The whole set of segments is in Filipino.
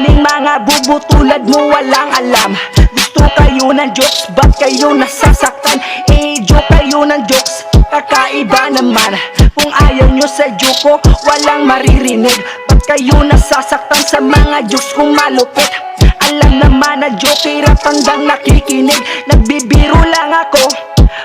Maraming mga bubo tulad mo walang alam. Gusto kayo ng jokes, ba't kayo nasasaktan? Joke kayo ng jokes, kakaiba naman. Kung ayaw nyo sa joke ko, walang maririnig. Ba't kayo nasasaktan sa mga jokes kong malupit? Alam naman na joke, hirap tandang nakikinig. Nagbibiro lang ako,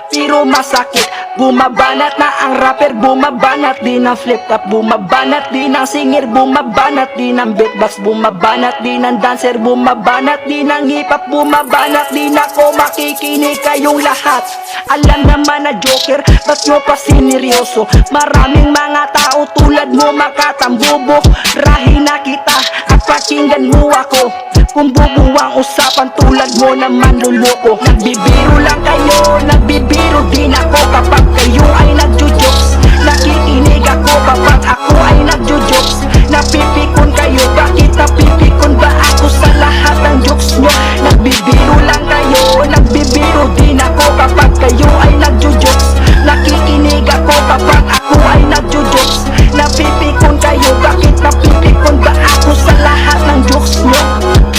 pero masakit. Bumabanat na ang rapper, bumabanat din ang flip top, bumabanat din ang singer, bumabanat din ang beatbox, bumabanat din ang dancer, bumabanat din ang hip hop, bumabanat din ako. Makikinig kayong lahat. Alam naman na joker, ba't nyo pa sineryoso? Maraming mga tao tulad mo makatambubo. Rahin na kita at pakinggan mo ako. Kung bubuwang usapan tulad mo naman luloko. Nagbibiro lang kayo, nagbibiro din ako. Kapag kayo ay nagjo-jokes, nakikinig ako. Kapag ako ay nagjo-jokes, napipikon kayo. Bakit napipikon ba ako sa lahat ng jokes nyo? Nagbibiro lang kayo, nagbibiro din ako. Kapag kayo ay nagjo-jokes, nakikinig ako. Kapag ako ay nagjo-jokes, napipikon kayo. Bakit napipikon ba ako sa lahat ng jokes nyo?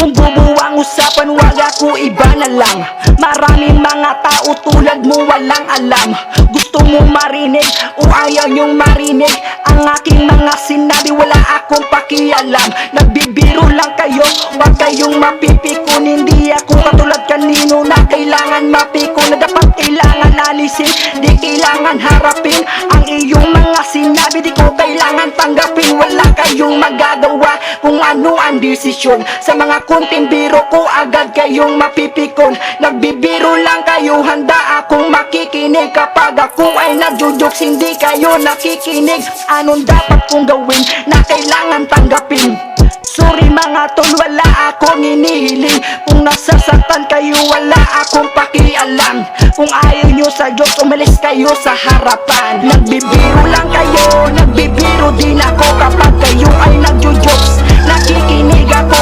Kung bubuwang usapan, wag ako iba na lang. Maraming mga tao tulad mo walang alam. Gusto mo marinig o ayaw nyong marinig ang aking mga sinabi, wala akong pakialam. Nagbibiro lang kayo, wag kayong mapipikon. Hindi ako katulad kanino na kailangan mapikon, na dapat kailangan alisin, di kailangan harapin. Ang iyong mga sinabi di ko kailangan tanggapin. Wala kayong magagawa kung ano ang desisyon. Sa mga kunting biro ko agad kayong mapipikon. Nagbibiro lang kayo, handa akong makikinig. Kapag ako ay nagjo-jokes, hindi kayo nakikinig. Anong dapat kong gawin na kailangan tanggapin? Sorry mga tol, wala akong inihiling. Kung nasasaktan kayo, wala akong pakialam. Kung ayaw nyo sa jokes, umalis kayo sa harapan. Nagbibiro lang kayo, nagbibiro din ako. Kapag kayo ay nagjo-jokes, nakikinig ako.